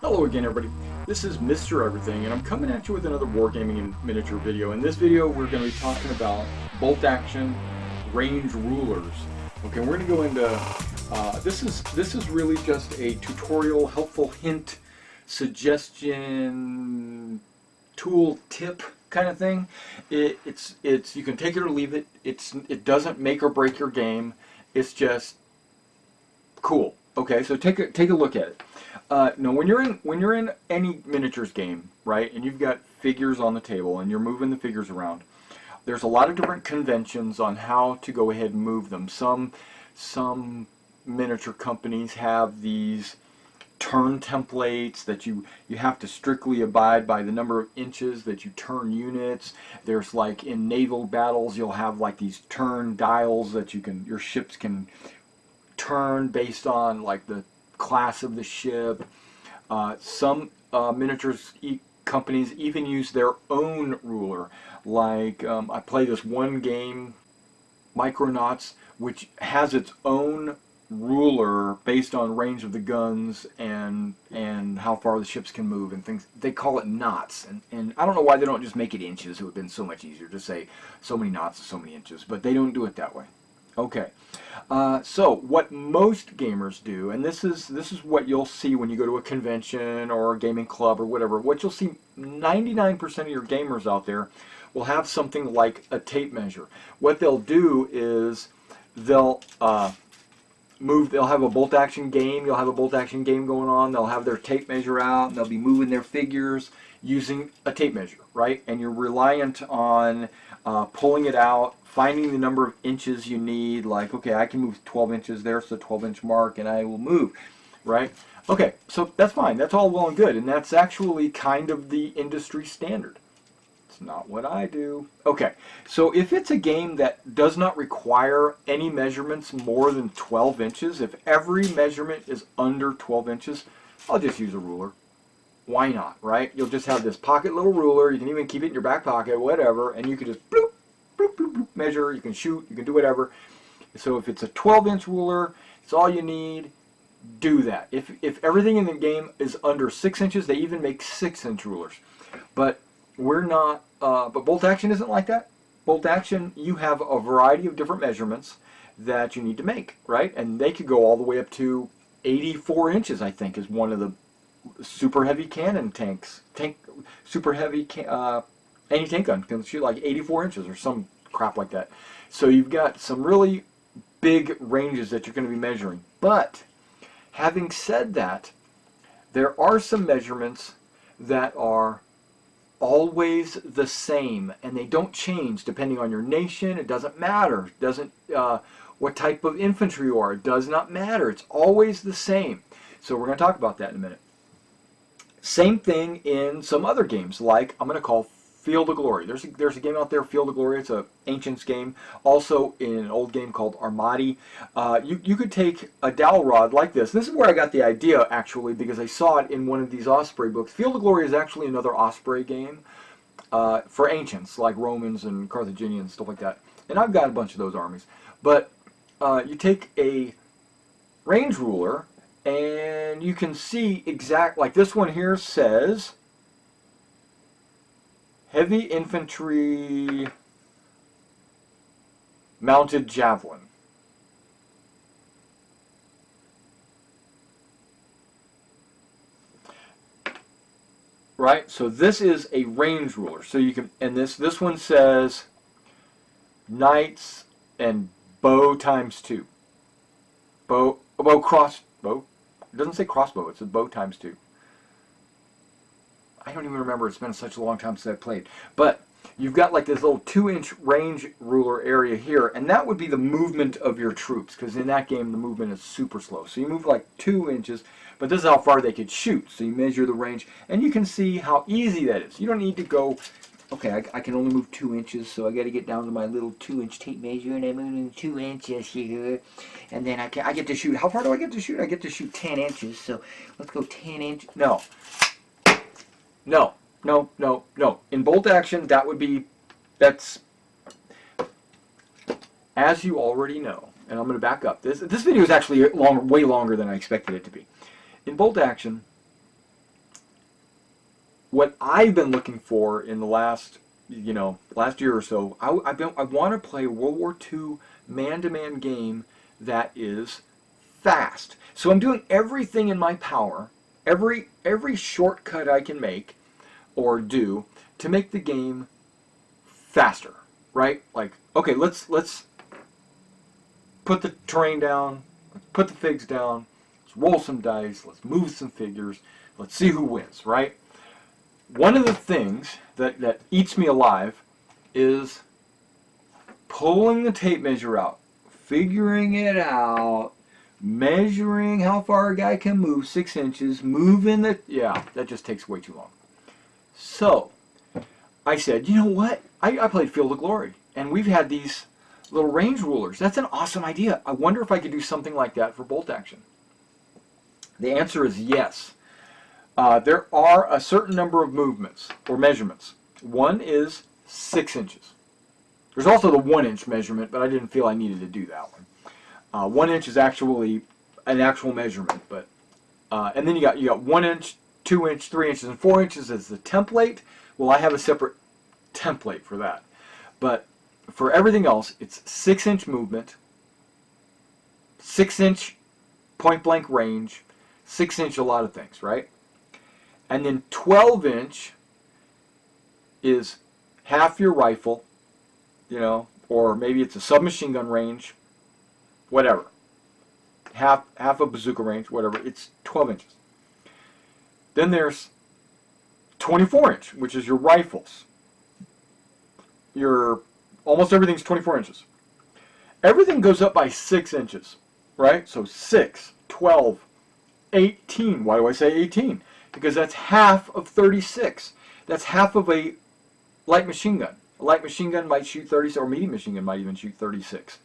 Hello again, everybody. This is Mr. Everything, and I'm coming at you with another Wargaming and miniature video. In this video, we're going to be talking about bolt action range rulers. Okay, we're going to go into this is really just a tutorial, helpful hint, suggestion, tool, tip kind of thing. It's you can take it or leave it. It doesn't make or break your game. It's just cool. Okay, so take a look at it. No, when you're in any miniatures game, right, and you've got figures on the table and you're moving the figures around, there's a lot of different conventions on how to go ahead and move them. Some miniature companies have these turn templates that you have to strictly abide by the number of inches that you turn units. There's, like, in naval battles, you'll have like these turn dials that your ships can turn based on like the class of the ship. Some miniatures companies even use their own ruler. Like I play this one game, Micronauts, which has its own ruler based on range of the guns and how far the ships can move and things. They call it knots, and I don't know why they don't just make it inches. It would have been so much easier to say so many knots is so many inches, but they don't do it that way. Okay, so what most gamers do, and this is what you'll see when you go to a convention or a gaming club or whatever, what you'll see 99% of your gamers out there will have something like a tape measure. What they'll do is they'll have a bolt action game, you'll have a bolt action game going on, they'll have their tape measure out, and they'll be moving their figures using a tape measure, right? And you're reliant on pulling it out, finding the number of inches you need, like, okay, I can move 12 inches, there's the 12-inch mark, and I will move, right? Okay, so that's fine, that's all well and good, and that's actually kind of the industry standard. It's not what I do. Okay, so if it's a game that does not require any measurements more than 12 inches, if every measurement is under 12 inches, I'll just use a ruler. Why not, right? You'll just have this pocket little ruler, you can even keep it in your back pocket, whatever, and you can just bloop, bloop, bloop, bloop, measure, you can shoot, you can do whatever. So if it's a 12-inch ruler, it's all you need, do that. If everything in the game is under 6 inches, they even make 6-inch rulers. But we're not, but bolt action isn't like that. Bolt action, you have a variety of different measurements that you need to make, right? And they could go all the way up to 84 inches, I think, is one of the super heavy cannon tanks. Super heavy, any tank gun can shoot like 84 inches or some crap like that. So you've got some really big ranges that you're going to be measuring. But having said that, there are some measurements that are always the same, and they don't change depending on your nation. It doesn't matter. It doesn't what type of infantry you are. It does not matter. It's always the same. So we're going to talk about that in a minute. Same thing in some other games, like I'm going to call Field of Glory. There's a game out there, Field of Glory. It's an Ancients game. Also in an old game called Armadi. You could take a dowel rod like this. This is where I got the idea, actually, because I saw it in one of these Osprey books. Field of Glory is actually another Osprey game for Ancients, like Romans and Carthaginians, stuff like that. And I've got a bunch of those armies. But you take a range ruler, and you can see like this one here says heavy infantry mounted javelin. Right? So this is a range ruler. So you can, and this one says knights and bow ×2. Crossbow. It doesn't say crossbow, it says bow ×2. I don't even remember, it's been such a long time since I played. But you've got like this little 2-inch range ruler area here, and that would be the movement of your troops, because in that game the movement is super slow. So you move like 2 inches, but this is how far they could shoot. So you measure the range, and you can see how easy that is. You don't need to go, okay, I can only move 2 inches, so I got to get down to my little 2-inch tape measure, and I'm moving 2 inches here, and then I get to shoot. How far do I get to shoot? I get to shoot 10 inches, so let's go 10 inches. No. No, no, no, no. In bolt action, that's, as you already know, and I'm going to back up. This video is actually way longer than I expected it to be. In bolt action, what I've been looking for in the last, last year or so, I want to play a World War II man-to-man game that is fast. So I'm doing everything in my power, every shortcut I can make or do to make the game faster, right? Like, okay, let's put the terrain down, let's put the figs down, let's roll some dice, let's move some figures, let's see who wins, right? One of the things that eats me alive is pulling the tape measure out, figuring it out, measuring how far a guy can move, 6 inches, moving the, yeah, that just takes way too long. So, I said, you know what? I played Field of Glory, and we've had these little range rulers. That's an awesome idea. I wonder if I could do something like that for bolt action. The answer is yes. There are a certain number of movements or measurements. One is 6 inches. There's also the 1 inch measurement, but I didn't feel I needed to do that one. 1 inch is actually an actual measurement, but and then you got 1 inch, 2 inch, 3 inches, and 4 inches as the template. Well, I have a separate template for that, but for everything else, it's 6 inch movement, 6 inch point blank range, 6 inch a lot of things, right? And then 12 inch is half your rifle, or maybe it's a submachine gun range, whatever. Half a bazooka range, whatever. It's 12 inches. Then there's 24 inch, which is your rifles. Almost everything's 24 inches. Everything goes up by 6 inches, right? So 6, 12, 18. Why do I say 18? Because that's half of 36. That's half of a light machine gun. A light machine gun might shoot 36, or a medium machine gun might even shoot 36.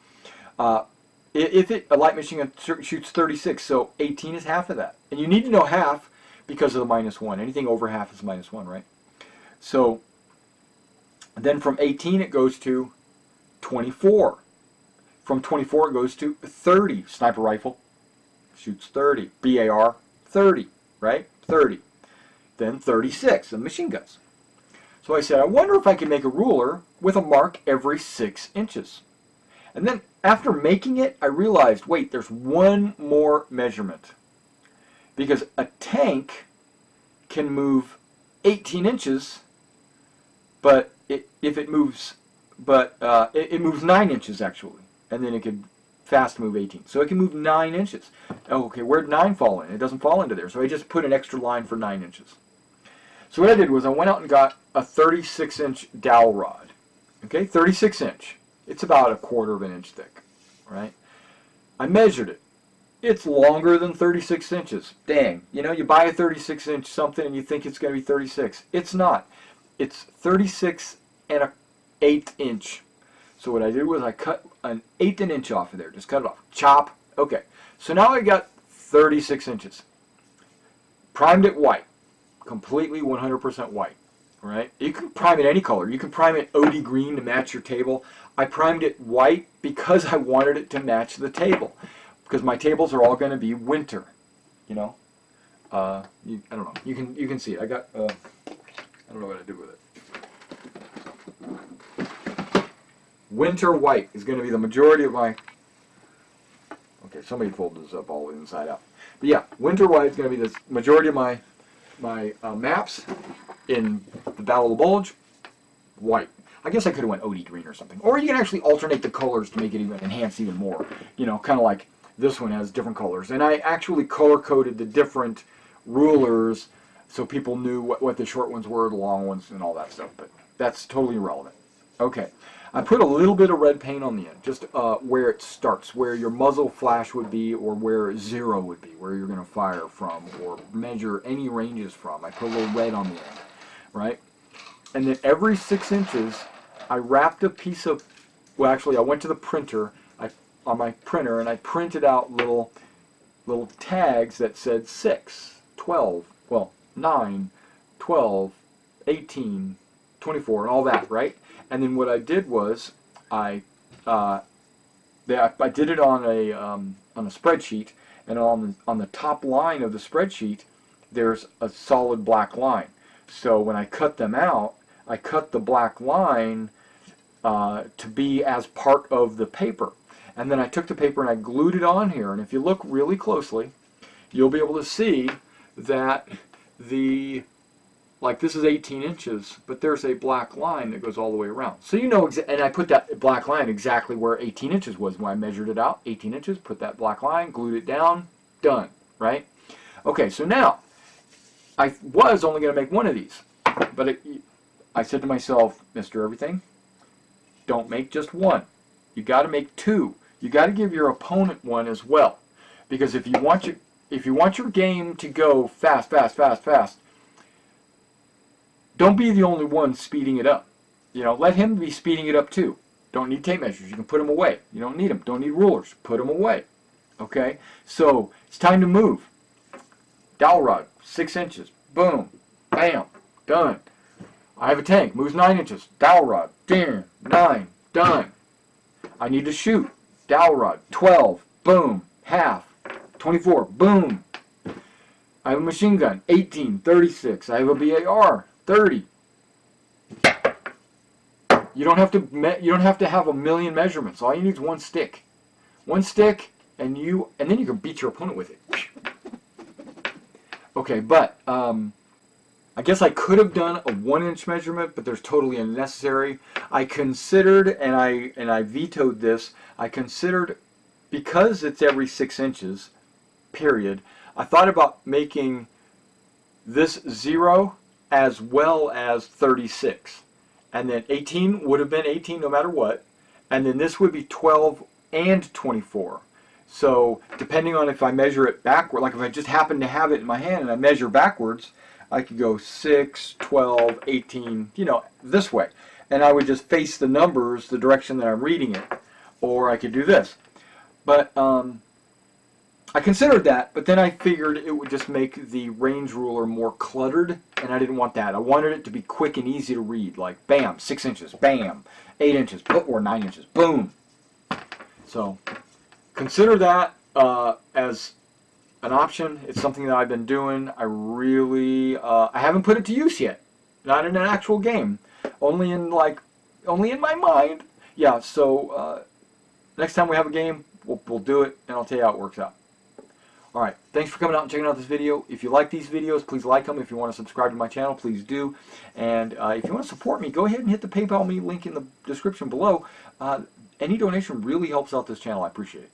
A light machine gun shoots 36, so 18 is half of that. And you need to know half because of the -1. Anything over half is -1, right? So then from 18 it goes to 24. From 24 it goes to 30. Sniper rifle shoots 30. BAR, 30, right? 30. Then 36, the machine guns. So I said, I wonder if I can make a ruler with a mark every 6 inches. And then after making it, I realized, wait, there's one more measurement. Because a tank can move 18 inches, but it moves 9 inches actually. And then it could fast move 18. So it can move 9 inches. Oh, okay, where'd 9 fall in? It doesn't fall into there. So I just put an extra line for 9 inches. So what I did was I went out and got a 36 inch dowel rod. Okay, 36 inch. It's about a 1/4 of an inch thick, right? I measured it. It's longer than 36 inches. Dang, you buy a 36 inch something and you think it's going to be 36. It's not. It's 36 and 1/8 inch. So what I did was I cut an 1/8 inch off of there. Just cut it off. Chop. Okay. So now I got 36 inches. Primed it white. Completely 100% white. Right? You can prime it any color. You can prime it OD green to match your table. I primed it white because I wanted it to match the table. Because my tables are all going to be winter. I don't know. You can see it. I got. I don't know what to do with it. Winter white is going to be the majority of my. Okay, somebody folded this up all inside out. But yeah, winter white is going to be the majority of my maps. In the Battle of the Bulge, white. I guess I could have went OD green or something. Or you can actually alternate the colors to make it even enhance even more. Kind of like this one has different colors. And I actually color-coded the different rulers so people knew what the short ones were, the long ones, and all that stuff. But that's totally irrelevant. Okay. I put a little bit of red paint on the end, just where it starts, where your muzzle flash would be, or where 0 would be, where you're going to fire from, or measure any ranges from. I put a little red on the end. Right? And then every 6 inches, I wrapped a piece of, well actually I went to the printer, on my printer, and I printed out little tags that said 6, 12, well 9, 12, 18, 24, and all that, right? And then what I did was, I did it on a spreadsheet, and on the top line of the spreadsheet, there's a solid black line. So when I cut them out, I cut the black line to be as part of the paper. And then I took the paper and I glued it on here. And if you look really closely, you'll be able to see that like this is 18 inches, but there's a black line that goes all the way around. So you know, and I put that black line exactly where 18 inches was when I measured it out. 18 inches, put that black line, glued it down, done, right? Okay, so now, I was only going to make one of these, but I said to myself, Mr. Everything, don't make just one. You got to make two. You got to give your opponent one as well, because if you want your game to go fast, fast, fast, fast, don't be the only one speeding it up. You know, let him be speeding it up too. Don't need tape measures. You can put them away. You don't need them. Don't need rulers. Put them away. Okay? So, it's time to move. Dowel rod, 6 inches. Boom. Bam. Done. I have a tank. Moves 9 inches. Dowel rod. 10. 9. Done. I need to shoot. Dowel rod. 12. Boom. Half. 24. Boom. I have a machine gun. 18. 36. I have a BAR. 30. You don't have to have a million measurements. All you need is one stick. One stick, and then you can beat your opponent with it. Okay, but I guess I could have done a 1-inch measurement, but there's totally unnecessary. I considered, and I vetoed this. I considered, because it's every 6 inches, period. I thought about making this 0 as well as 36, and then 18 would have been 18 no matter what, and then this would be 12 and 24. So depending on if I measure it backward, like if I just happen to have it in my hand and I measure backwards, I could go 6, 12, 18, you know, this way, and I would just face the numbers the direction that I'm reading it, or I could do this. But I considered that, but then I figured it would just make the range ruler more cluttered, and I didn't want that. I wanted it to be quick and easy to read, like bam, 6 inches, bam, 8 inches, or 9 inches, boom. So consider that as an option. It's something that I've been doing. I haven't put it to use yet, not in an actual game, only in my mind. Yeah. So next time we have a game, we'll do it, and I'll tell you how it works out. Alright, thanks for coming out and checking out this video. If you like these videos, please like them. If you want to subscribe to my channel, please do. And if you want to support me, go ahead and hit the PayPal me link in the description below. Any donation really helps out this channel. I appreciate it.